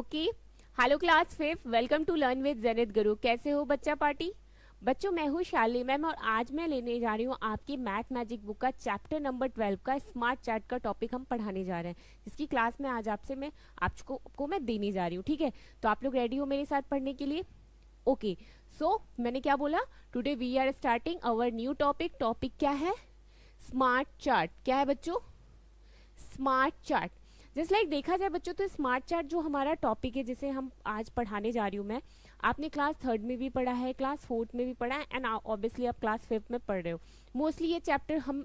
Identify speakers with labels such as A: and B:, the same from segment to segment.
A: Okay. Hello class fifth, welcome to learn with Zenith Guru. कैसे हो बच्चा पार्टी? बच्चों, मैं हूँ शाली मैम और आज मैं लेने जा रही हूँ आपकी मैथ मैजिक बुक का चैप्टर नंबर 12 का स्मार्ट चार्ट का टॉपिक हम पढ़ाने जा रहे हैं, जिसकी क्लास में आज मैं आपको मैं देने जा रही हूँ। ठीक है, तो आप लोग रेडी हो मेरे साथ पढ़ने के लिए? ओके, सो मैंने क्या बोला? Today we are starting our new topic. Topic क्या है? Smart chart. क्या है बच्चों? Smart chart. जस्ट लाइक देखा जाए बच्चों तो स्मार्ट चार्ट जो हमारा टॉपिक है जिसे हम आज पढ़ाने जा रही हूँ मैं, आपने क्लास थर्ड में भी पढ़ा है, क्लास फोर्थ में भी पढ़ा है एंड ऑब्वियसली आप क्लास फिफ्थ में पढ़ रहे हो। मोस्टली ये चैप्टर हम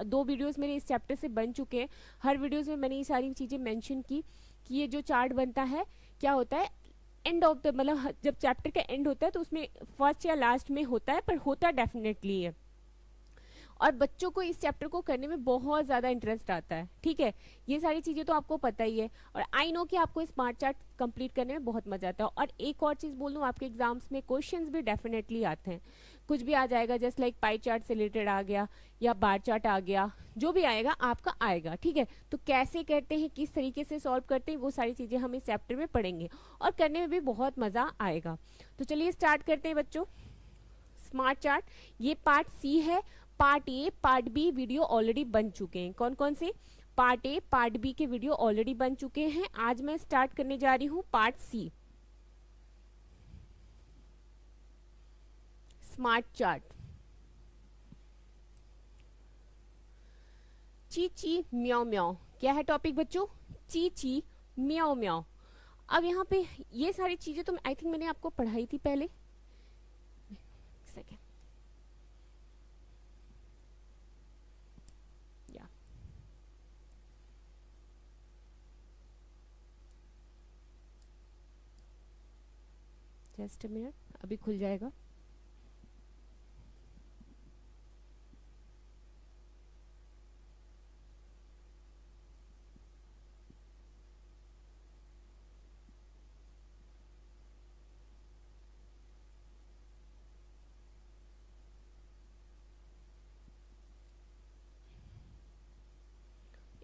A: दो वीडियोस मेरे इस चैप्टर से बन चुके हैं। हर वीडियोस में मैंने ये सारी चीज़ें मेंशन की कि ये जो चार्ट बनता है क्या होता है, एंड ऑफ द मतलब जब चैप्टर का एंड होता है तो उसमें फर्स्ट या लास्ट में होता है, पर होता डेफिनेटली है। और बच्चों को इस चैप्टर को करने में बहुत ज़्यादा इंटरेस्ट आता है। ठीक है, ये सारी चीज़ें तो आपको पता ही है और आई नो कि आपको स्मार्ट चार्ट कंप्लीट करने में बहुत मजा आता है। और एक और चीज़ बोल दूँ, आपके एग्जाम्स में क्वेश्चंस भी डेफिनेटली आते हैं, कुछ भी आ जाएगा, जस्ट लाइक पाई चार्ट से रिलेटेड आ गया या बार चार्ट आ गया, जो भी आएगा आपका आएगा। ठीक है, तो कैसे करते हैं, किस तरीके से सॉल्व करते हैं, वो सारी चीज़ें हम इस चैप्टर में पढ़ेंगे और करने में भी बहुत मज़ा आएगा। तो चलिए स्टार्ट करते हैं बच्चों। स्मार्ट चार्ट ये पार्ट सी है। Part A part B video already बन चुके हैं। कौन कौन से? पार्ट ए पार्ट बी के वीडियो ऑलरेडी बन चुके हैं। आज मैं स्टार्ट करने जा रही हूं पार्ट सी, स्मार्ट चार्ट। ची ची म्याओ म्याओ, क्या है टॉपिक बच्चों? ची ची म्याओ म्याओ। अब यहाँ पे ये सारी चीजें तो आई थिंक मैंने आपको पढ़ाई थी पहले। सेकेंड, या जस्ट अ मिनट, अभी खुल जाएगा।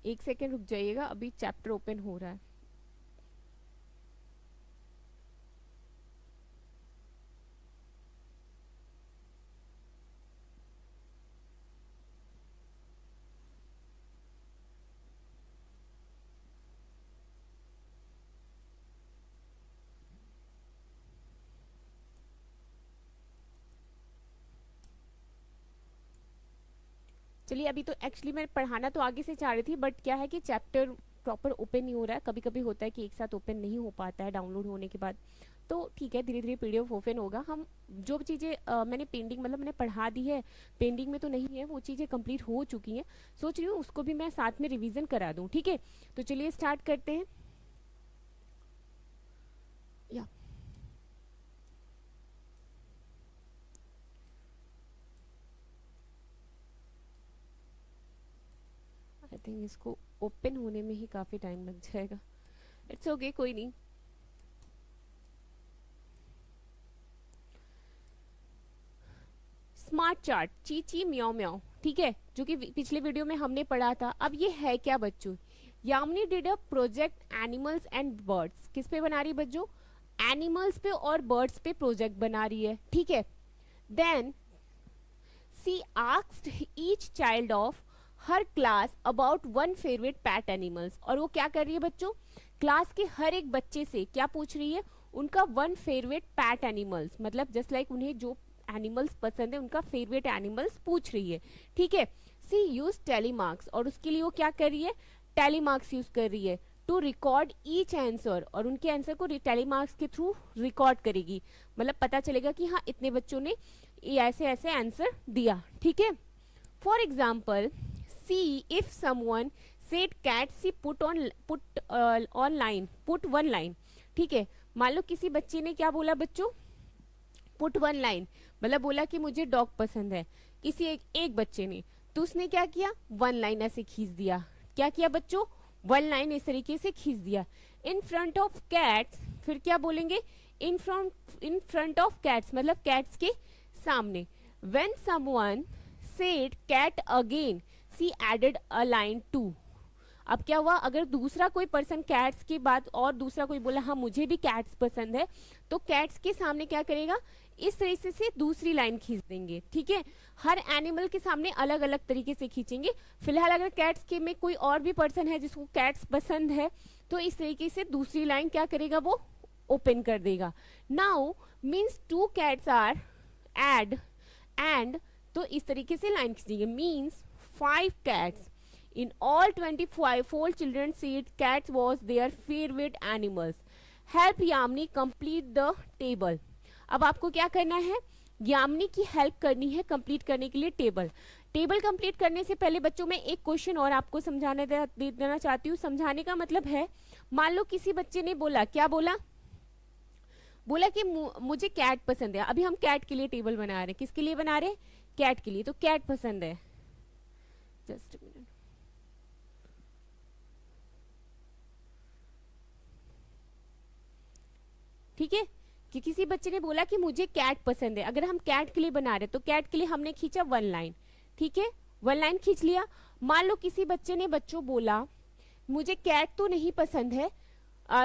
A: एक सेकेंड रुक जाइएगा, अभी चैप्टर ओपन हो रहा है। चलिए, अभी तो एक्चुअली मैं पढ़ाना तो आगे से चाह रही थी, बट क्या है कि चैप्टर प्रॉपर ओपन नहीं हो रहा है। कभी कभी होता है कि एक साथ ओपन नहीं हो पाता है डाउनलोड होने के बाद। तो ठीक है, धीरे धीरे पीडीएफ ओपन होगा। हम जो चीज़ें मैंने पेंडिंग मतलब मैंने पढ़ा दी है, पेंडिंग में तो नहीं है, वो चीज़ें कंप्लीट हो चुकी हैं। सोच रही हूँ उसको भी मैं साथ में रिवीजन करा दूँ। ठीक है, तो चलिए स्टार्ट करते हैं। या आई थिंक इसको ओपन होने में ही काफ़ी टाइम लग जाएगा। इट्स ओके, कोई नहीं। स्मार्ट चार्ट ची ची म्याओ म्याओ, ठीक है, जो कि पिछले वीडियो में हमने पढ़ा था। अब ये है क्या बच्चों? Yamini did a project animals and birds. किस पे बना रही है बच्चों? एनिमल्स पे और बर्ड्स पे प्रोजेक्ट बना रही है। ठीक है, then she asked each child of her class about one favourite pet animals. और वो क्या कर रही है बच्चों? क्लास के हर एक बच्चे से क्या पूछ रही है? उनका वन फेवरेट पैट एनिमल्स, मतलब जस्ट लाइक उन्हें जो एनिमल्स पसंद है उनका फेवरेट एनिमल्स पूछ रही है। ठीक है, सी यूज टेलीमार्क्स, और उसके लिए वो क्या कर रही है? टेलीमार्क्स यूज कर रही है टू रिकॉर्ड ईच आंसर, और उनके आंसर को टेलीमार्क्स के थ्रू रिकॉर्ड करेगी। मतलब पता चलेगा कि हाँ इतने बच्चों ने ऐसे ऐसे आंसर दिया। ठीक है, for example she if someone said cat, she put on line, put one line. ठीक है, मान लो किसी बच्चे ने क्या बोला बच्चों? पुट वन लाइन, मतलब बोला कि मुझे डॉग पसंद है, किसी एक बच्चे ने, तो उसने क्या किया? वन लाइन ऐसे खींच दिया। क्या किया बच्चों? वन लाइन इस तरीके से खींच दिया। इन फ्रंट ऑफ कैट्स, फिर क्या बोलेंगे? इन फ्रंट ऑफ कैट्स मतलब कैट्स के सामने। When someone said cat again, she added a line too. अब क्या हुआ, अगर दूसरा कोई पर्सन कैट्स के बाद और दूसरा कोई बोला हाँ मुझे भी कैट्स पसंद है, तो कैट्स के सामने क्या करेगा, इस तरीके से दूसरी लाइन खींच देंगे। ठीक है, हर एनिमल के सामने अलग अलग तरीके से खींचेंगे। फिलहाल अगर कैट्स के में कोई और भी पर्सन है जिसको कैट्स पसंद है, तो इस तरीके से दूसरी लाइन क्या करेगा, वो ओपन कर देगा। Now means 2 cats are add and, तो इस तरीके से लाइन खींचेंगे। Means 5 cats in all 24 children said cats was their favorite animals. Help Yamini complete the table. अब आपको क्या करना है, यामिनी की हेल्प करनी है कंप्लीट करने के लिए टेबल कंप्लीट करने से पहले बच्चों में एक क्वेश्चन और आपको समझाने दे देना चाहती हूँ। समझाने का मतलब है, मान लो किसी बच्चे ने बोला, क्या बोला, बोला कि मुझे कैट पसंद है। अभी हम कैट के लिए टेबल बना रहे हैं, किसके लिए बना रहे हैं, कैट के लिए। तो कैट पसंद है, जस्ट मिनट, ठीक है, कि किसी बच्चे ने बोला कि मुझे कैट पसंद है। अगर हम कैट के लिए बना रहे तो कैट के लिए हमने खींचा 1 लाइन, ठीक है, 1 लाइन खींच लिया। मान लो किसी बच्चे ने बच्चों बोला मुझे कैट तो नहीं पसंद है,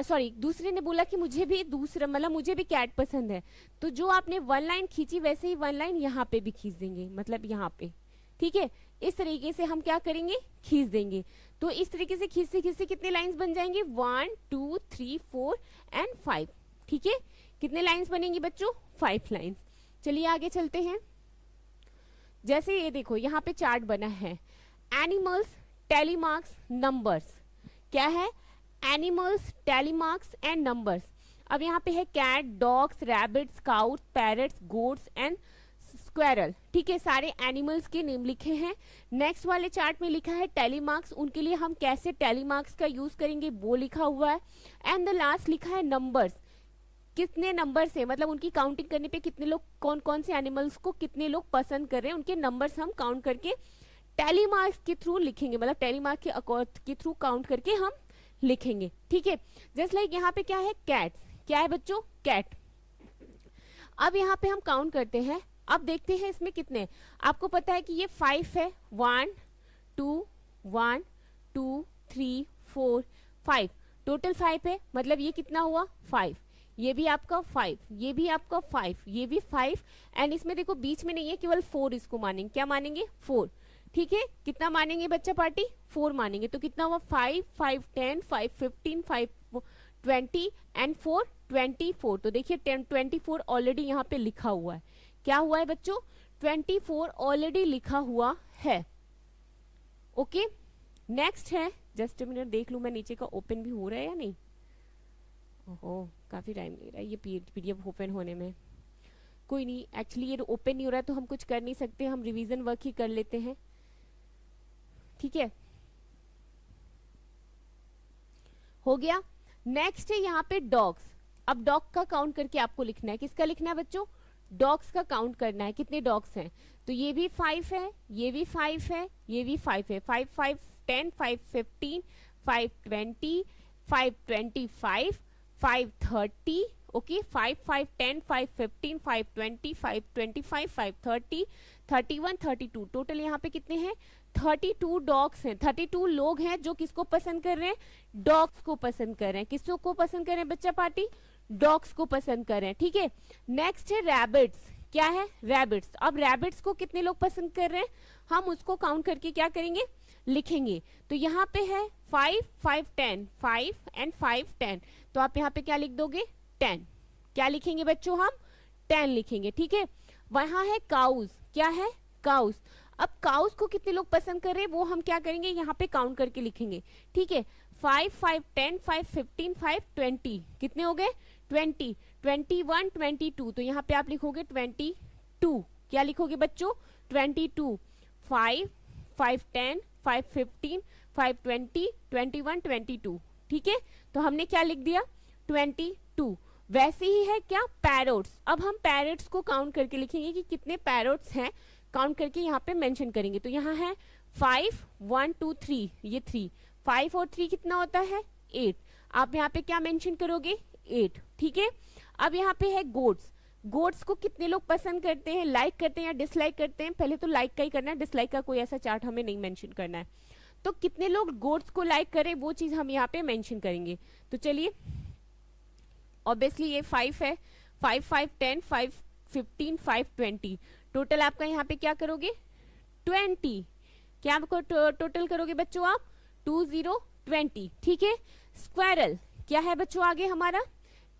A: सॉरी दूसरे ने बोला कि मुझे भी दूसरा मतलब मुझे भी कैट पसंद है, तो जो आपने 1 लाइन खींची वैसे ही 1 लाइन यहाँ पे भी खींच देंगे, मतलब यहाँ पे। ठीक है, इस तरीके से हम क्या करेंगे, खींच देंगे। तो इस तरीके से खींचते खींचते कितने लाइंस बन जाएंगे, 1 2 3 4 एंड 5। ठीक है, कितने लाइंस बनेंगी बच्चों, 5 लाइंस। चलिए आगे चलते हैं। जैसे ये देखो यहाँ पे चार्ट बना है, एनिमल्स, टेलीमार्क्स, नंबर्स। क्या है, एनिमल्स, टेलीमार्क्स एंड नंबर्स। अब यहाँ पे है cat, dogs, rabbits, cows, parrots, goats and squirrel. ठीक है, सारे एनिमल्स के नेम लिखे हैं। नेक्स्ट वाले चार्ट में लिखा है टेलीमार्क्स, उनके लिए हम कैसे टेलीमार्क्स का यूज करेंगे वो लिखा हुआ है। एंड द लास्ट लिखा है नंबर्स, कितने नंबर से, मतलब उनकी काउंटिंग करने पे कितने लोग, कौन कौन से एनिमल्स को कितने लोग पसंद कर रहे हैं, उनके नंबर्स हम काउंट करके टेलीमार्क्स के थ्रू लिखेंगे, मतलब टेलीमार्क के थ्रू काउंट करके हम लिखेंगे। ठीक है, जस्ट लाइक यहाँ पे क्या है, कैट्स। क्या है बच्चों, कैट। अब यहाँ पे हम काउंट करते हैं। अब देखते हैं इसमें कितने, आपको पता है कि ये 5 है, 1 2 1 2 3 4 5, टोटल 5 है, मतलब ये कितना हुआ 5, ये भी आपका 5, ये भी आपका 5, ये भी 5, एंड इसमें देखो बीच में नहीं है, केवल 4 इसको मानेंगे। क्या मानेंगे, 4। ठीक है, कितना मानेंगे बच्चा पार्टी, 4 मानेंगे। तो कितना हुआ, 5 5 10 5 15 5 20 एंड 4 24। तो देखिए 24 ऑलरेडी यहाँ पे लिखा हुआ है। क्या हुआ है बच्चों, 24 ऑलरेडी लिखा हुआ है। ओके, नेक्स्ट है, जस्ट मिनट देख लूं मैं नीचे का ओपन भी हो रहा है या नहीं। ओहो, काफी टाइम ले रहा है ये पीडीएफ ओपन होने में। कोई नहीं, एक्चुअली ये ओपन नहीं हो रहा है तो हम कुछ कर नहीं सकते, हम रिवीजन वर्क ही कर लेते हैं। ठीक है, हो गया। नेक्स्ट है यहाँ पे डॉग्स। अब डॉग का काउंट करके आपको लिखना है, किसका लिखना है बच्चों, डॉग्स का काउंट करना है, कितने डॉग्स हैं। तो ये भी 5 है, ये भी 5 है, ये भी 5 है। 5 5 10 5 15 5 20 5 25 5 30, ओके, 5 5 10 5 15 5 20 5 25 5 30 31 32। टोटल यहाँ पे कितने हैं, 32 डॉग्स हैं। 32 लोग हैं जो किसको पसंद कर रहे हैं, डॉग्स को पसंद कर रहे हैं। किसको पसंद कर रहे हैं बच्चा पार्टी, डॉग्स को पसंद कर रहे हैं। ठीक है, नेक्स्ट है रैबिट्स। क्या है, रैबिट्स। अब रैबिट्स को कितने लोग पसंद कर रहे हैं, हम उसको काउंट करके क्या करेंगे, लिखेंगे। तो यहाँ पे है 5 5 10 5 एंड 5 10, तो आप यहाँ पे क्या लिख दोगे, 10। क्या लिखेंगे बच्चों, हम 10 लिखेंगे। ठीक है, वहां है काउस। क्या है, काउस। अब काउस को कितने लोग पसंद कर रहे हैं वो हम क्या करेंगे, यहाँ पे काउंट करके लिखेंगे। ठीक है, 5 5 10 5 15 5 20, कितने हो गए, 20 21 22। तो यहाँ पे आप लिखोगे 22। क्या लिखोगे बच्चों, 22। 5 5 10 5 15 5 20 21 22। ठीक है, तो हमने क्या लिख दिया, 22। वैसे ही है क्या, पैरोट्स। अब हम पैरोट्स को काउंट करके लिखेंगे कि कितने पैरोट्स हैं, काउंट करके यहाँ पे मेंशन करेंगे। तो यहाँ है 5 1 2 3, ये 3, 5 और 3 कितना होता है, 8। आप यहाँ पे क्या मेंशन करोगे, 8। ठीक है, अब यहाँ पे है गोट्स। गोट्स को कितने लोग पसंद करते हैं, लाइक करते हैं या डिसलाइक करते हैं। पहले तो लाइक का ही करना है, डिसलाइक का कोई ऐसा चार्ट हमें नहीं मेंशन करना है। तो कितने लोग गोट्स को लाइक करें वो चीज हम यहाँ पे मेंशन करेंगे। तो चलिए, ऑब्वियसली ये 5 है, 5 5 10 5 15 5 20, टोटल आपका यहाँ पे क्या करोगे 20, क्या आपको टोटल करोगे बच्चों आप 20 20, ठीक है। स्क्वायरल क्या है बच्चों आगे हमारा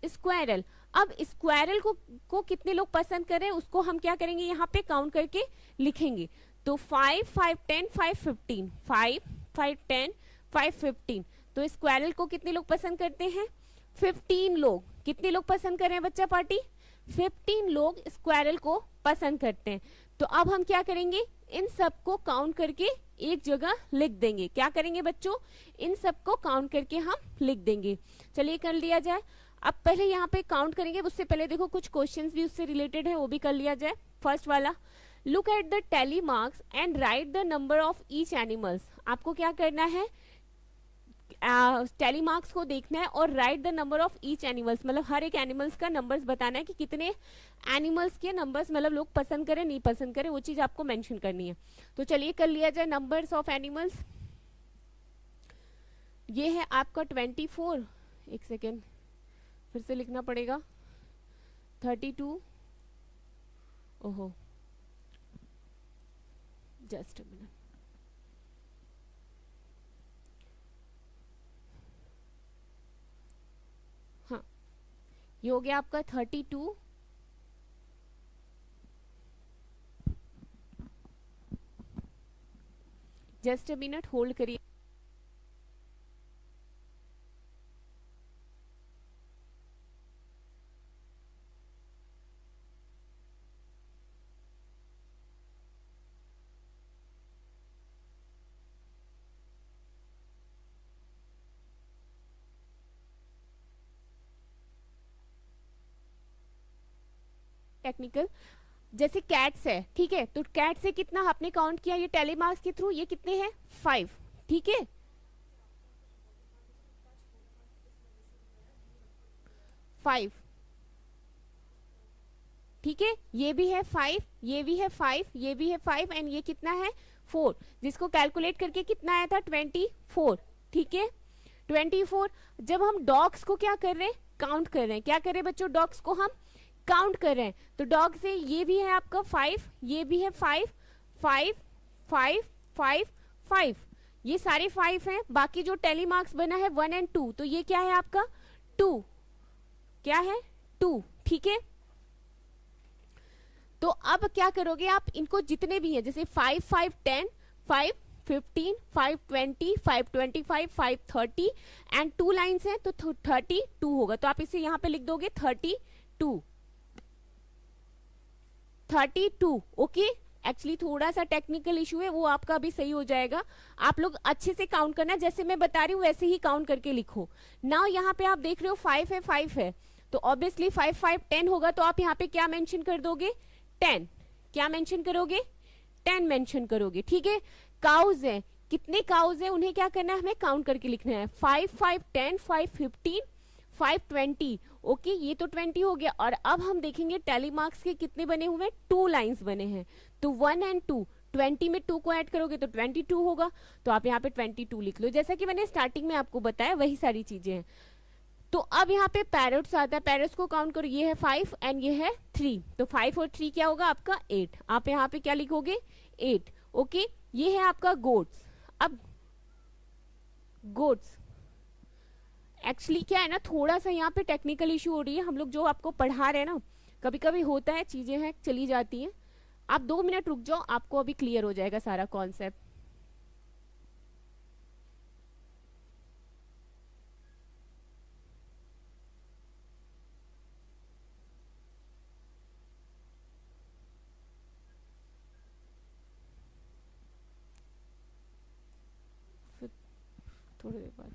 A: स्क्वायरल। अब स्क्वायरल को कितने लोग पसंद करें उसको हम क्या करेंगे यहाँ पे काउंट करके लिखेंगे। तो 5 5 10 5 15, 5 5 10 5 15, तो स्क्वायरल को कितने लोग पसंद करते हैं 15 लोग। कितने लोग पसंद कर रहे हैं बच्चा पार्टी 15 लोग स्क्वायरल को पसंद करते हैं। तो अब हम क्या करेंगे इन सबको काउंट करके एक जगह लिख देंगे। क्या करेंगे बच्चों इन सबको काउंट करके हम लिख देंगे। चलिए कर लिया जाए। अब पहले यहाँ पे काउंट करेंगे, उससे पहले देखो कुछ क्वेश्चंस भी उससे रिलेटेड है वो भी कर लिया जाए। फर्स्ट वाला, look at the tally marks and right the number of each animals. आपको क्या करना है टैली मार्क्स को देखना है और right the number of each animals, मतलब हर एक एनिमल्स का नंबर्स बताना है कि कितने एनिमल्स के नंबर्स मतलब लोग पसंद करें नहीं पसंद करें वो चीज आपको मेंशन करनी है। तो चलिए कर लिया जाए नंबर्स ऑफ एनिमल्स। ये है आपका 24, एक सेकेंड फिर से लिखना पड़ेगा 32, ओहो जस्ट मिनट, हाँ ये हो गया आपका 32, जस्ट अ मिनट होल्ड करिए। टेक्निकल जैसे कैट्स है, ठीक है, तो कैट से कितना आपने काउंट किया ये टैली मार्क्स के थ्रू, ये कितने हैं 5, ठीक है 5, ठीक है ये भी है 5, ये भी है 5, ये भी है 5 एंड ये कितना है 4, जिसको कैलकुलेट करके कितना आया था 24, ठीक है 24। जब हम डॉग्स को क्या कर रहे हैं काउंट कर रहे हैं, क्या कर रहे हैं बच्चों डॉग्स को हम काउंट कर रहे हैं। तो डॉग से ये भी है आपका 5, ये भी है 5 5 5 5 5, ये सारे 5 हैं। बाकी जो टैली मार्क्स बना है 1 एंड 2, तो ये क्या है आपका 2, क्या है 2, ठीक है। तो अब क्या करोगे आप इनको जितने भी हैं जैसे 5 5 10 5 15 5 20 5 25 5 30 एंड 2 लाइन्स हैं तो 32 होगा। तो आप इसे यहाँ पे लिख दोगे 32 32, ओके। एक्चुअली थोड़ा सा टेक्निकल इशू है वो आपका अभी सही हो जाएगा। आप लोग अच्छे से काउंट करना, जैसे मैं बता रही हूँ वैसे ही काउंट करके लिखो। नाउ यहाँ पे आप देख रहे हो 5 है 5 है, तो ऑब्वियसली 5 5 10 होगा, तो आप यहाँ पे क्या मेंशन कर दोगे 10, क्या मेंशन करोगे 10 मेंशन करोगे, ठीक है। काउज है, कितने काउज है उन्हें क्या करना है हमें काउंट करके लिखना है 5 5 10 5 15 5 20, ओके ये तो 20 हो गया। और अब हम देखेंगे टैली मार्क्स के कितने बने हुए 2 लाइंस बने हैं, तो 1 एंड 2, 20 में 2 को ऐड करोगे तो 22 होगा, तो आप यहाँ पे 22 लिख लो। जैसा कि मैंने स्टार्टिंग में आपको बताया वही सारी चीजें हैं। तो अब यहाँ पे पैरट्स आता है, पैरट्स को काउंट करो, ये है 5 एंड ये है 3, तो 5 और 3 क्या होगा आपका 8, आप यहाँ पे क्या लिखोगे 8, ओके। ये है आपका गोट्स। अब गोट्स एक्चुअली क्या है ना थोड़ा सा यहाँ पे टेक्निकल इशू हो रही है, हम लोग जो आपको पढ़ा रहे हैं ना कभी कभी होता है चीजें हैं चली जाती हैं। आप 2 मिनट रुक जाओ, आपको अभी क्लियर हो जाएगा सारा कॉन्सेप्ट। फिर थोड़ी देर बाद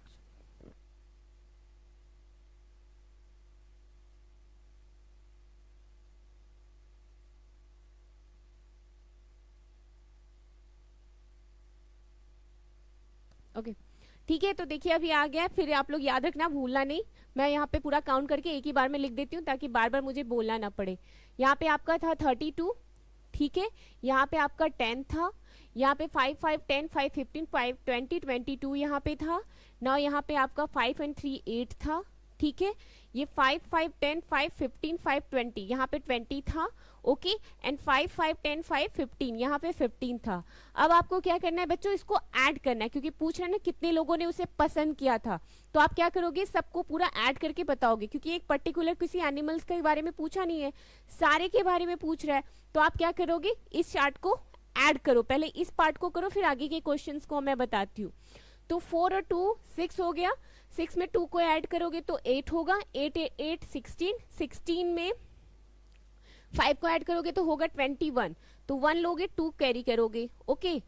A: ओके ठीक है। तो देखिए अभी आ गया, फिर आप लोग याद रखना भूलना नहीं, मैं यहाँ पे पूरा काउंट करके एक ही बार में लिख देती हूँ ताकि बार बार मुझे बोलना ना पड़े। यहाँ पे आपका था 32, ठीक है, यहाँ पे आपका 10 था, यहाँ पे 5 5 10 5 15 5 20 22 यहाँ पे था। नाउ यहाँ पे आपका 5 and 3 8 था, ठीक है। ये 5 5 10 5 15 5 20 यहाँ पे 20 था, ओके। एंड 5 5 10 5 15 यहाँ पे 15 था। अब आपको क्या करना है बच्चों, इसको ऐड करना है, क्योंकि पूछ रहे हैं ना कितने लोगों ने उसे पसंद किया था। तो आप क्या करोगे, सबको पूरा ऐड करके बताओगे, क्योंकि एक पर्टिकुलर किसी एनिमल्स के बारे में पूछा नहीं है, सारे के बारे में पूछ रहा है। तो आप क्या करोगे, इस चार्ट को ऐड करो, पहले इस पार्ट को करो, फिर आगे के क्वेश्चंस को मैं बताती हूँ। तो 4 और 2 6 हो गया, 6 में 2 को ऐड करोगे तो 8 होगा, 8 8 16, 16 में 5 को ऐड करोगे तो होगा 21, तो 1 लोगे 2 कैरी करोगे, ओके।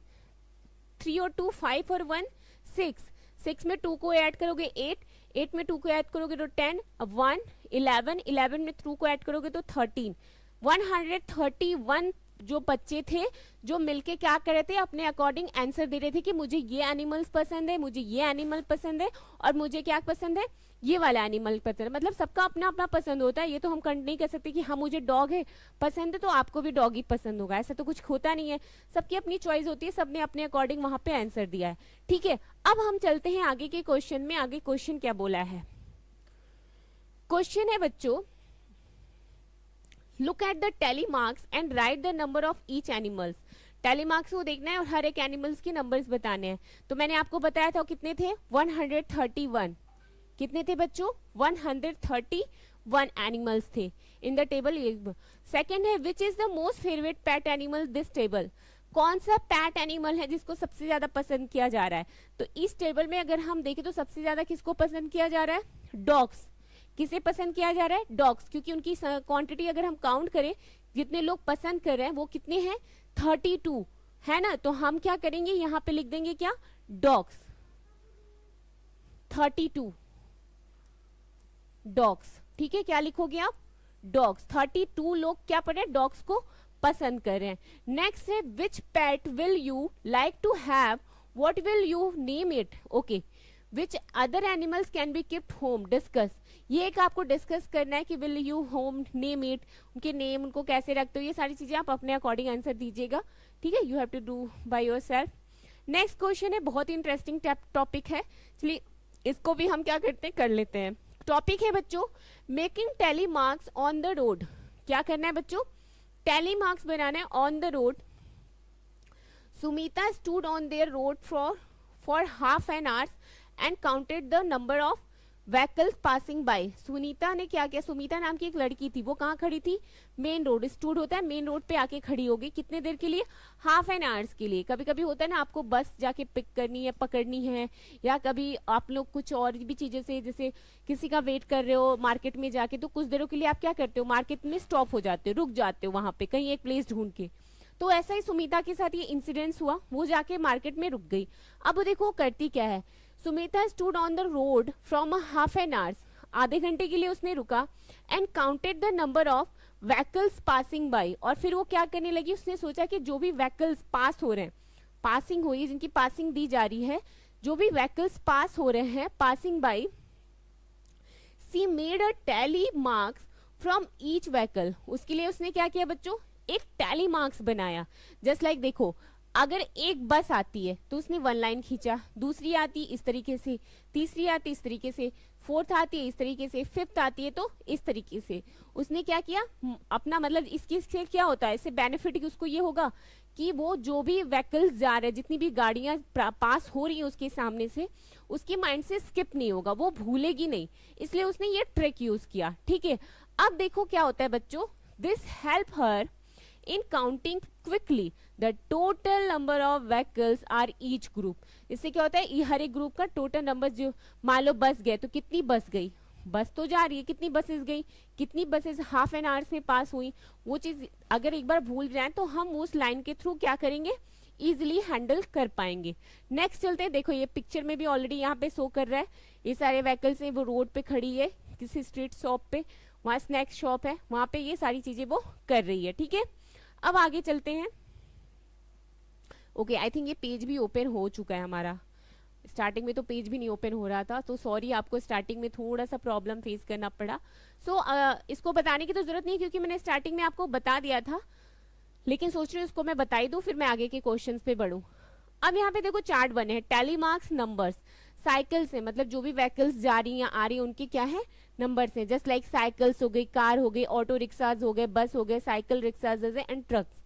A: 3 और 2 5 और 1 6, 6 में 2 को ऐड करोगे 8, 8 में 2 को ऐड करोगे तो 10, अब 1 11, 11 में 2 को ऐड करोगे तो 13। 131 जो बच्चे थे जो मिलके क्या कर रहे थे, अपने अकॉर्डिंग आंसर दे रहे थे कि मुझे ये एनिमल्स पसंद है, मुझे ये एनिमल पसंद है, और मुझे क्या पसंद है, ये वाला एनिमल पसंद है। मतलब सबका अपना अपना पसंद होता है, ये तो हम नहीं कर सकते कि हाँ मुझे डॉग है पसंद है तो आपको भी डॉग ही पसंद होगा, ऐसा तो कुछ होता नहीं है। सबकी अपनी चॉइस होती है, सबने अपने अकॉर्डिंग वहां पे आंसर दिया है, ठीक है। अब हम चलते हैं आगे के क्वेश्चन में। आगे क्वेश्चन क्या बोला है, क्वेश्चन है बच्चों, look at the tally marks and right the number of each animals. Tally marks को देखना है और हर एक एनिमल्स के नंबर्स बताने हैं। तो मैंने आपको बताया था कितने थे, 131। कितने थे बच्चों, 131 एनिमल्स थे इन द टेबल। सेकंड है, which is the most favourite pet animal this table. कौन सा पैट एनिमल है जिसको सबसे ज्यादा पसंद किया जा रहा है। तो इस टेबल में अगर हम देखें तो सबसे ज्यादा किसको पसंद किया जा रहा है, डॉग्स। किसे पसंद किया जा रहा है, डॉग्स, क्योंकि उनकी क्वांटिटी अगर हम काउंट करें जितने लोग पसंद कर रहे हैं वो कितने हैं, 32 है ना। तो हम क्या करेंगे, यहाँ पे लिख देंगे क्या, डॉग्स, 32 डॉग्स, ठीक है। क्या लिखोगे आप, डॉग्स, 32 लोग क्या पढ़ रहे हैं, डॉग्स को पसंद कर रहे हैं। नेक्स्ट है, which pet will you like to have, what will you name it, okay. Which other animals can be keeped home, discuss. ये एक आपको डिस्कस करना है कि will you home name it, उनके नेम, उनको कैसे रखते हो, ये सारी चीजें आप अपने अकॉर्डिंग आंसर दीजिएगा, ठीक है। You have to do by yourself. Next question है, बहुत ही इंटरेस्टिंग टॉपिक है, चलिए इसको भी हम क्या करते हैं, कर लेते हैं। टॉपिक है बच्चों, making tally marks on the road. क्या करना है बच्चों, टैली मार्क्स बनाना है on the road. Sumita stood on their road for half an hours and counted the number of vehicles passing by. Sunita ने क्या किया, सुमिता नाम की एक लड़की थी, वो कहाँ खड़ी थी, मेन रोड। स्टूड होता है मेन रोड पे आके खड़ी होगी, कितने देर के लिए, हाफ एन आवर्स के लिए। कभी कभी होता है ना आपको बस जाके पिक करनी है, पकड़नी है, या कभी आप लोग कुछ और भी चीजें से, जैसे किसी का वेट कर रहे हो मार्केट में जाके, तो कुछ देरों के लिए आप क्या करते हो, मार्केट में स्टॉप हो जाते हो, रुक जाते हो वहां पे कहीं एक प्लेस ढूंढ के। तो ऐसा ही सुमिता के साथ ये इंसिडेंस हुआ, वो जाके मार्केट में रुक गई। अब देखो करती क्या है, Sumita stood on the road from a half an hours, आधे घंटे के लिए उसने रुका, and counted the number of vehicles passing by. और फिर वो क्या करने लगी, उसने सोचा कि जो भी व्हीकल्स पास हो रहे हैं, पासिंग हो रही है, जिनकी पासिंग दी जा रही है, जो भी व्हीकल्स पास हो रहे हैं passing by, C made a tally marks from each vehicle. उसके लिए उसने क्या किया बच्चों, एक टैली मार्क्स बनाया। जस्ट लाइक देखो, अगर एक बस आती है तो उसने 1 लाइन खींचा, दूसरी आती इस तरीके से, तीसरी आती इस तरीके से, फोर्थ आती है इस तरीके से, फिफ्थ आती है तो इस तरीके से। उसने क्या किया, अपना मतलब इसके से क्या होता है, इससे बेनिफिट उसको ये होगा कि वो जो भी व्हीकल्स जा रहे हैं, जितनी भी गाड़ियां पास हो रही है उसके सामने से, उसके माइंड से स्किप नहीं होगा, वो भूलेगी नहीं, इसलिए उसने ये ट्रिक यूज किया, ठीक है। अब देखो क्या होता है बच्चों, this help her in counting quickly the total number of vehicles are each group। इससे क्या होता है, ये हर एक ग्रुप का टोटल नंबर, जो मान लो बस गए तो कितनी बस गई, बस तो जा रही है, कितनी बसेस गई, कितनी बसेस हाफ एन आवर्स में पास हुई, वो चीज अगर एक बार भूल जाए तो हम उस लाइन के थ्रू क्या करेंगे, इजिली हैंडल कर पाएंगे। नेक्स्ट चलते हैं, देखो ये पिक्चर में भी ऑलरेडी यहाँ पे शो कर रहा है, ये सारे व्हीकल्स हैं, वो रोड पे खड़ी है किसी स्ट्रीट शॉप पे, वहाँ स्नैक्स शॉप है, वहाँ पे ये सारी चीजें वो कर रही है, ठीक है। अब आगे चलते हैं। ओके, आई थिंक ये पेज भी ओपन हो चुका है हमारा, स्टार्टिंग में तो पेज भी नहीं ओपन हो रहा था, तो सॉरी आपको स्टार्टिंग में थोड़ा सा प्रॉब्लम फेस करना पड़ा। सो इसको बताने की तो जरूरत नहीं, क्योंकि मैंने स्टार्टिंग में आपको बता दिया था। लेकिन सोच रही हूँ इसको मैं बताई दूं, फिर मैं आगे के क्वेश्चंस पे बढ़ूं। अब यहाँ पे देखो चार्ट बने हैं, टैली मार्क्स नंबर्स, साइकिल से मतलब जो भी व्हीकल्स जा रही हैं आ रही हैं उनके क्या है, नंबर्स हैं। जस्ट लाइक साइकिल्स हो गई, कार हो गई, ऑटो रिक्शाज हो गए, बस हो गए, cycle rickshaws and trucks.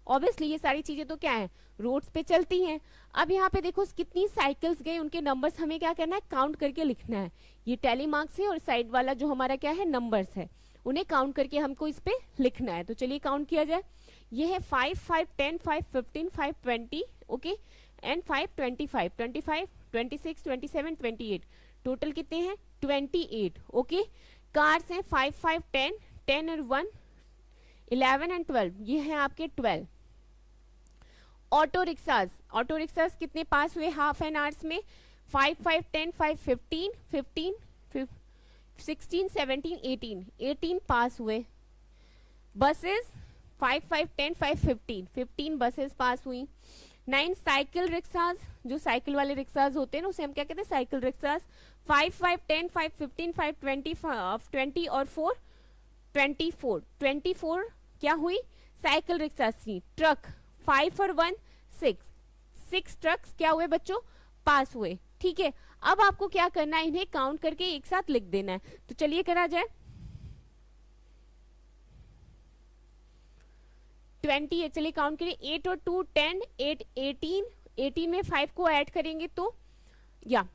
A: Obviously ये सारी चीजें तो क्या है, रोड्स पे चलती हैं। अब यहाँ पे देखो कितनी साइकिल्स गई, उनके नंबर्स हमें क्या करना है, काउंट करके लिखना है। ये टैली मार्क्स है और साइड वाला जो हमारा क्या है, नंबर्स है, उन्हें काउंट करके हमको इस पे लिखना है। तो चलिए काउंट किया जाए। ये है 5, 5, 10, 5, 15, 5, 20, ओके, एंड 5, 25, 25, 26, 27, 28, टोटल कितने हैं, 28, ओके। कार्स हैं 5, 5, 10, 10 और 1, 11 एंड 12, ये हैं आपके 12। ऑटो रिक्शाज कितने पास हुए हाफ एन आवर्स में, 5, 5, 10, 5, 15, 15, 16, 17, 18, 18 पास हुए। बसेस 5, 5, 10, 5, 15, 15 बसेस पास हुई। 9 साइकिल रिक्शाज, जो साइकिल वाले रिक्शाज होते हैं ना उसे हम क्या कहते हैं, साइकिल रिक्शाज। 5, 5, 10, 5, 15, 5, 20 और 4, 24, 24 क्या हुई, साइकिल रिक्शाज थी। ट्रक 5 और 1, 6, 6 ट्रक्स क्या हुए बच्चों, पास हुए। ठीक है, अब आपको क्या करना है, इन्हें काउंट करके एक साथ लिख देना है। तो चलिए करा जाए। 20 है, चलिए काउंट करिए, 8 और 2 10, 8 18, 18 में 5 को ऐड करेंगे तो या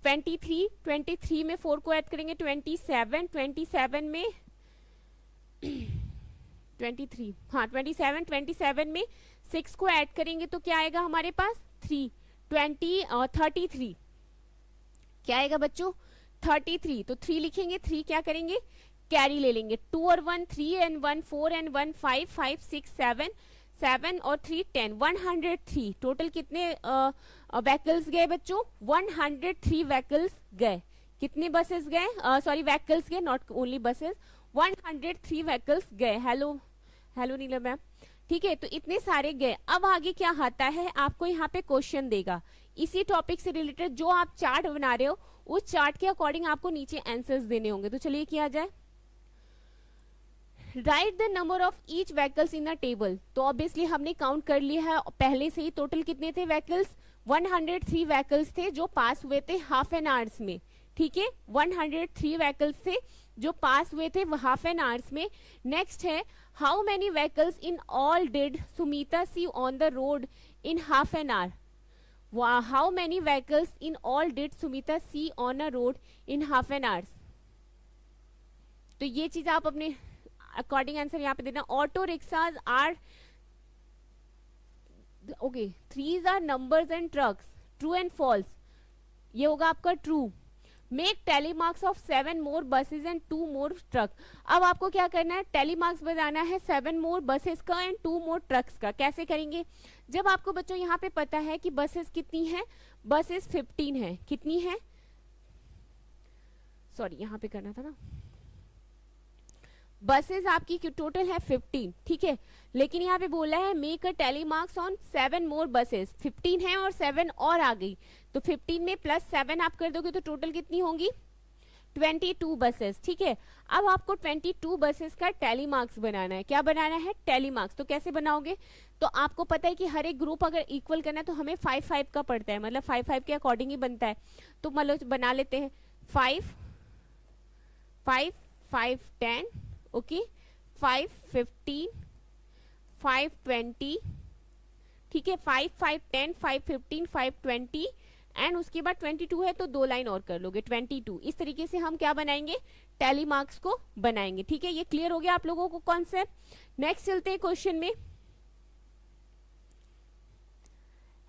A: 23, 23 में 4 को ऐड करेंगे 27, 27 में 23, हाँ 27, 27 में 6 को ऐड करेंगे तो क्या आएगा हमारे पास 3, 20 और 33, क्या आएगा बच्चों 33। तो 3 लिखेंगे, 3 क्या करेंगे, कैरी ले लेंगे, 2 और 1 3 एंड 1 4 एंड 1 5, 5 6 7, 7 और 3 10, 103। टोटल कितने व्हीकल्स गए बच्चों, 103 व्हीकल्स गए। कितने बसेस गए, सॉरी व्हीकल्स गए, नॉट ओनली बसेस, 103 व्हीकल्स गए। हेलो हेलो नीला मैम, ठीक है, तो इतने सारे गए। अब आगे क्या आता है, आपको यहाँ पे क्वेश्चन देगा इसी टॉपिक से रिलेटेड, जो आप चार्ट बना रहे हो उस चार्ट के अकॉर्डिंग आपको नीचे आंसर्स देने होंगे। तो चलिए किया जाए। Right the number of each vehicles in a table. तो ऑब्वियसली हमने काउंट कर लिया है पहले से ही, टोटल कितने थे व्हीकल्स, 103 व्हीकल्स थे जो पास हुए थे हाफ एन आवर्स में। ठीक है, 103 व्हीकल्स थे जो पास हुए थे हाफ एन आवर्स में। नेक्स्ट है, how many vehicles in all did Sumita see on the road in half an hour. How many vehicles in all did Sumita see on a road in half an hours. तो ये चीज आप अपने according answer यहाँ पे देना। Auto rickshaws are, okay, threes are numbers and trucks, true and false, ये होगा आपका true. Make tally marks of 7 more buses and 2 more truck. अब आपको क्या करना है, टैली मार्क्स बताना है 7 मोर बसेस का एंड 2 मोर ट्रक्स का। कैसे करेंगे, जब आपको बच्चों यहाँ पे पता है कि बसेस कितनी है, बसेस 15 है, कितनी है, सॉरी यहाँ पे करना था ना, बसेस आपकी टोटल है 15, ठीक है, लेकिन यहाँ पे बोला है make a tally marks on 7 more buses, 15 है और 7 और आ गई, तो 15 में प्लस 7 आप कर दोगे तो टोटल कितनी होंगी, 22 बसेस। ठीक है, अब आपको 22 बसेस का टैली मार्क्स बनाना है। क्या बनाना है, टैली मार्क्स। तो कैसे बनाओगे, तो आपको पता है कि हर एक ग्रुप अगर इक्वल करना है तो हमें 5-5 का पड़ता है, मतलब 5-5 के अकॉर्डिंग ही बनता है। तो मतलब बना लेते हैं 5, 5, 5 10, ओके, 5 15, 5 20, ठीक है, 5 5 10, 5 15, 5 20 एंड उसके बाद 22 है तो 2 लाइन और कर लोगे 22। इस तरीके से हम क्या बनाएंगे, टैली मार्क्स को बनाएंगे। ठीक है, ये क्लियर हो गया आप लोगों को कॉन्सेप्ट। नेक्स्ट चलते हैं क्वेश्चन में।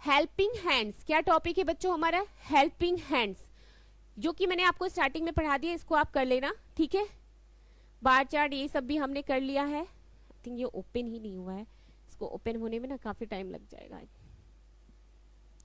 A: हेल्पिंग हैंड्स, क्या टॉपिक है बच्चों हमारा, हेल्पिंग हैंड्स, जो कि मैंने आपको स्टार्टिंग में पढ़ा दिया, इसको आप कर लेना। ठीक है, बार चार्ट ये सब भी हमने कर लिया है। आई थिंक ये ओपन ही नहीं हुआ है, इसको ओपन होने में ना काफी टाइम लग जाएगा।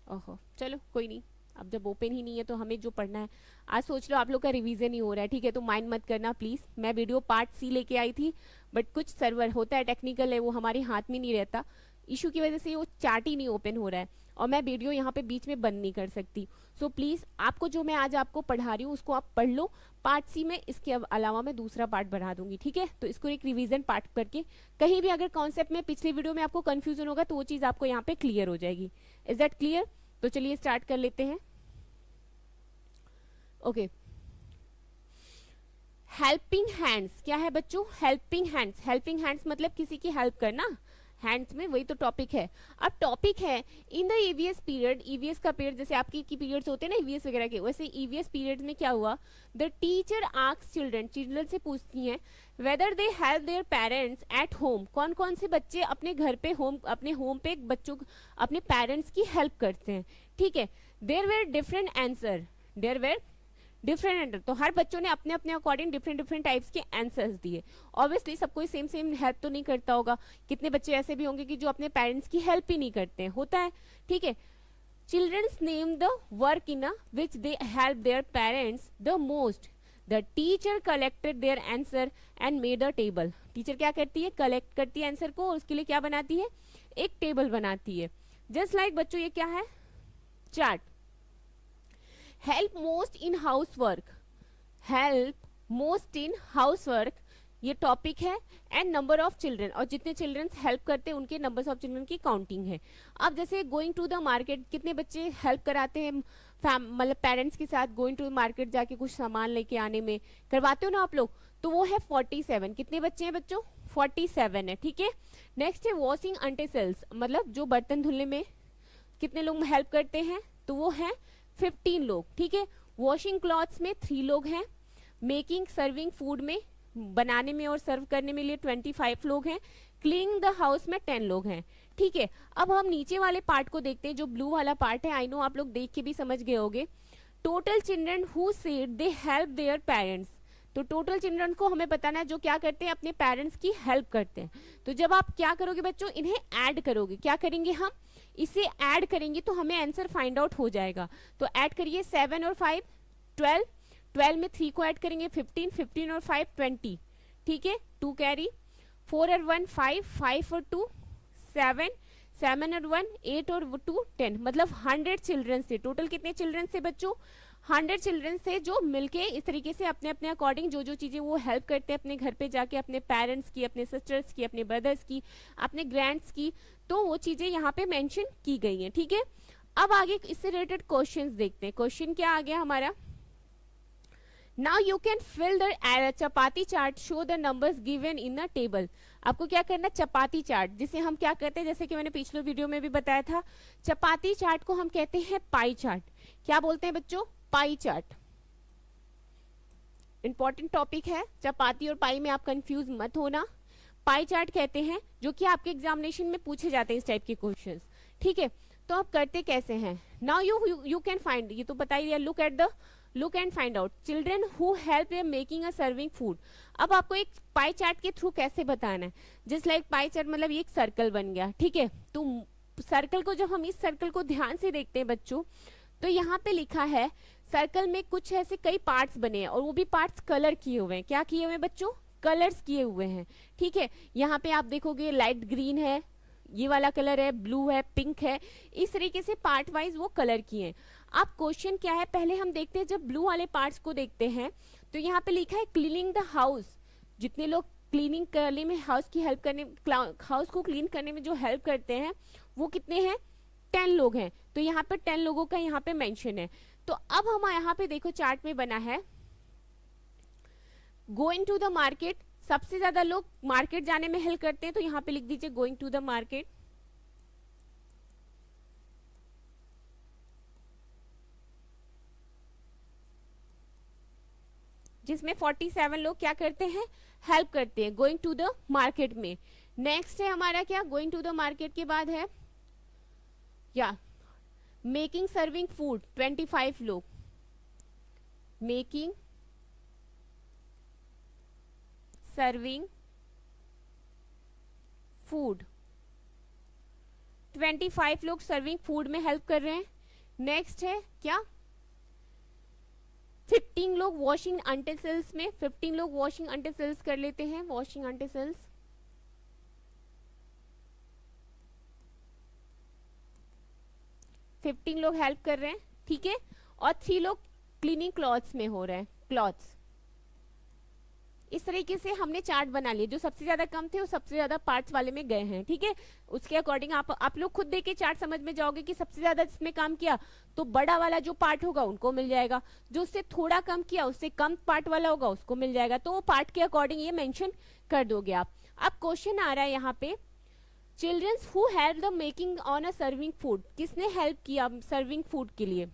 A: ओहो, चलो कोई नहीं, अब जब ओपन ही नहीं है तो हमें जो पढ़ना है, आज सोच लो आप लोग का रिवीजन ही हो रहा है। ठीक है, तो माइंड मत करना प्लीज। मैं वीडियो पार्ट सी लेके आई थी बट कुछ सर्वर होता है टेक्निकल है, वो हमारे हाथ में नहीं रहता, इशू की वजह से वो चार्ट ही नहीं ओपन हो रहा है और मैं वीडियो यहाँ पे बीच में बंद नहीं कर सकती। सो प्लीज आपको जो मैं आज आपको पढ़ा रही हूँ उसको आप पढ़ लो पार्ट सी में, इसके अलावा मैं दूसरा पार्ट बढ़ा दूंगी, ठीक है। तो इसको एक रिवीजन पार्ट करके कहीं भी अगर कॉन्सेप्ट में पिछली वीडियो में आपको कंफ्यूजन होगा तो वो चीज आपको यहाँ पे क्लियर हो जाएगी। Is that clear? तो चलिए स्टार्ट कर लेते हैं। ओके, हेल्पिंग हैंड्स क्या है बच्चों? हेल्पिंग हैंड्स, हेल्पिंग हैंड्स मतलब किसी की हेल्प करना, हैंड्स में, वही तो टॉपिक है। अब टॉपिक है in the EVS period, EVS का पीरियड जैसे आपकी की पीरियड्स होते हैं ना ईवीएस वगैरह के, वैसे ईवीएस पीरियड में क्या हुआ, the teacher asks children, children से पूछती हैं whether they help their parents at home, कौन कौन से बच्चे अपने घर पे अपने होम पे बच्चों अपने पेरेंट्स की हेल्प करते हैं, ठीक है। There were different answer, there were different answer, तो हर बच्चों ने अपने अपने अकॉर्डिंग डिफरेंट डिफरेंट टाइप्स के आंसर्स दिए। ऑब्वियसली सब कोई सेम सेम हेल्प तो नहीं करता होगा, कितने बच्चे ऐसे भी होंगे कि जो अपने पेरेंट्स की हेल्प ही नहीं करते हैं, होता है, ठीक है। Childrens name the work in which they help their parents the most, the teacher collected their answer and made a table, teacher क्या करती है, कलेक्ट करती है आंसर को और उसके लिए क्या बनाती है, एक टेबल बनाती है। जस्ट लाइक बच्चों ये क्या है, chart. Help most in house work, help most in house work ये टॉपिक है, एंड नंबर ऑफ चिल्ड्रन, और जितने चिल्ड्रन हेल्प करते हैं उनके नंबर्स ऑफ चिल्ड्रन की काउंटिंग है। अब जैसे गोइंग टू द मार्केट, कितने बच्चे हेल्प कराते हैं मतलब पेरेंट्स के साथ गोइंग टू मार्केट जाके कुछ सामान लेके आने में, करवाते हो ना आप लोग, तो वो है 47। कितने बच्चे हैं बच्चों? 47 है, ठीक है। नेक्स्ट है वॉशिंग अंटेसिल्स, मतलब जो बर्तन धुलने में कितने लोग हेल्प करते हैं, तो वो है 15 लोग, ठीक है। वॉशिंग क्लॉथ्स में 3 लोग हैं, मेकिंग सर्विंग फूड में बनाने में और सर्व करने में लिए 25 लोग हैं, क्लीनिंग द हाउस में 10 लोग हैं, ठीक है। अब हम नीचे वाले पार्ट को देखते हैं, जो ब्लू वाला पार्ट है, आई नो आप लोग देख के भी समझ गए होंगे। Total children who said they help their parents, तो टोटल चिल्ड्रन को हमें बताना है जो क्या करते हैं, अपने पेरेंट्स की हेल्प करते हैं। तो जब आप क्या करोगे बच्चों, इन्हें ऐड करोगे, क्या करेंगे हम, इसे ऐड करेंगे तो हमें आंसर फाइंड आउट हो जाएगा। तो ऐड करिए 7 और 5 12, 12 में 3 को ऐड करेंगे 15, 15 और 5 20, ठीक है। 2 कैरी, 4 और 1 5, 5 और 2 7, 7 और 1 8 और 2 10, मतलब 100 चिल्ड्रन से, टोटल कितने चिल्ड्रन से बच्चों, 100 चिल्ड्रन से, जो मिलके इस तरीके से अपने अपने अकॉर्डिंग जो जो चीजें वो हेल्प करते हैं अपने घर पे जाके, अपने पेरेंट्स की, अपने सिस्टर्स की, अपने ब्रदर्स की, अपने ग्रैंड्स की, तो वो चीजें यहाँ पे मेंशन की गई हैं, ठीक है। अब आगे इससे रिलेटेड क्वेश्चंस देखते हैं। क्वेश्चन क्या आ गया हमारा, now you can fill the chapati chart, show the numbers given in a table. आपको क्या करना है, चपाती चार्ट, जिसे हम क्या कहते हैं, जैसे कि मैंने पिछले वीडियो में भी बताया था, चपाती चार्ट को हम कहते हैं पाई चार्ट। क्या बोलते हैं बच्चों, पाई चार्ट। इंपॉर्टेंट टॉपिक है, चपाती और पाई में आप कंफ्यूज मत होना। पाई चार्ट कहते हैं, जो कि आपके एग्जामिनेशन में पूछे जाते हैं इस टाइप के क्वेश्चंस, ठीक है। तो आप करते कैसे हैं, नाउ यू कैन फाइंड, ये तो बता ही दिया, look and find out children who help in making a serving food. अब आपको एक पाई चार्ट के थ्रू कैसे बताना है, जस्ट लाइक पाई चार्ट मतलब ये एक सर्कल बन गया, ठीक है। तो सर्कल को, जब हम इस सर्कल को ध्यान से देखते हैं बच्चों, तो यहाँ पे लिखा है सर्कल में कुछ ऐसे कई पार्ट्स बने हैं, और वो भी पार्ट्स कलर किए हुए हैं। क्या किए हुए हैं बच्चों, कलर्स किए हुए हैं, ठीक है। यहाँ पे आप देखोगे लाइट ग्रीन है, ये वाला कलर है, ब्लू है, पिंक है, इस तरीके से पार्ट वाइज वो कलर किए हैं। अब क्वेश्चन क्या है, पहले हम देखते हैं, जब ब्लू वाले पार्ट्स को देखते हैं तो यहाँ पे लिखा है क्लीनिंग द हाउस, जितने लोग क्लीनिंग करने में, हाउस की हेल्प करने, हाउस को क्लीन करने में जो हेल्प करते हैं वो कितने हैं, 10 लोग हैं। तो यहाँ पे 10 लोगों का यहाँ पे मेंशन है। तो अब हम यहाँ पे देखो चार्ट में बना है, गोइंग टू द मार्केट, सबसे ज्यादा लोग मार्केट जाने में हेल्प करते हैं, तो यहाँ पे लिख दीजिए गोइंग टू द मार्केट। जिसमें 47 लोग क्या करते हैं, हेल्प करते हैं गोइंग टू द मार्केट में। नेक्स्ट है हमारा क्या, गोइंग टू द मार्केट के बाद है या मेकिंग सर्विंग फूड, 25 लोग मेकिंग सर्विंग फूड, 25 लोग सर्विंग फूड में हेल्प कर रहे हैं। नेक्स्ट है क्या, 15 लोग वॉशिंग अंटेसिल्स में, 15 लोग वॉशिंग अंटेसिल्स कर लेते हैं, वॉशिंग अंटेसिल्स। 15 लोग हेल्प कर रहे हैं, ठीक है, और 3 लोग क्लीनिंग क्लॉथ्स में हो रहे हैं, क्लॉथ्स। इस तरीके से हमने चार्ट बना लिया, जो सबसे ज्यादा कम थे वो सबसे ज्यादा पार्ट्स वाले में गए हैं, ठीक है। उसके अकॉर्डिंग आप लोग खुद देख के चार्ट समझ में जाओगे कि सबसे ज्यादा जिसमें काम किया तो बड़ा वाला जो पार्ट होगा उनको मिल जाएगा, जो उससे थोड़ा कम किया उससे कम पार्ट वाला होगा उसको मिल जाएगा, तो वो पार्ट के अकॉर्डिंग ये मेंशन कर दोगे आप। अब क्वेश्चन आ रहा है यहाँ पे, childrens who help the making on a serving food, किसने हेल्प किया सर्विंग फूड के लिए?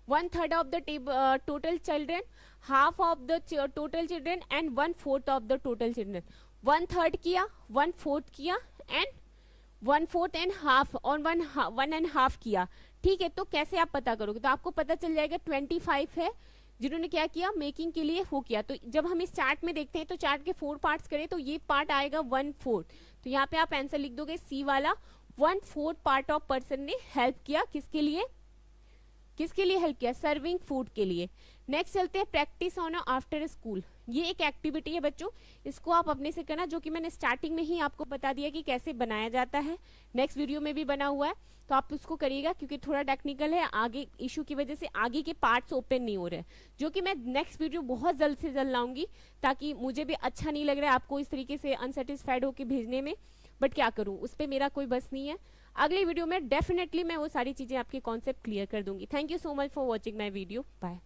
A: 1/3 of the total children, half of the total children and 1/4 of the total children। 1/3 किया, 1/4 किया एंड 1/4 एंड हाफ और 1.5 किया, ठीक है। तो कैसे आप पता करोगे? तो आपको पता चल जाएगा 25 है जिन्होंने क्या किया, मेकिंग के लिए वो किया। तो जब हम इस चार्ट में देखते हैं तो चार्ट के 4 पार्ट्स करें तो ये पार्ट आएगा 1/4, तो यहाँ पे आप आंसर लिख दोगे सी वाला, 1/4 पार्ट ऑफ पर्सन ने हेल्प किया, किसके लिए, किसके लिए हेल्प किया, सर्विंग फूड के लिए। नेक्स्ट चलते हैं प्रैक्टिस ऑन आफ्टर स्कूल। ये एक एक्टिविटी है बच्चों, इसको आप अपने से करना, जो कि मैंने स्टार्टिंग में ही आपको बता दिया कि कैसे बनाया जाता है, नेक्स्ट वीडियो में भी बना हुआ है, तो आप उसको करिएगा क्योंकि थोड़ा टेक्निकल है, आगे इशू की वजह से आगे के पार्ट्स ओपन नहीं हो रहे, जो कि मैं नेक्स्ट वीडियो बहुत जल्द से जल्द लाऊंगी, ताकि मुझे भी अच्छा नहीं लग रहा है आपको इस तरीके से अनसेटिस्फाइड होकर भेजने में, बट क्या करूं, उस पर मेरा कोई बस नहीं है। अगली वीडियो में डेफिनेटली मैं वो सारी चीजें आपके कॉन्सेप्ट क्लियर कर दूंगी। Thank you so much for watching my video, bye.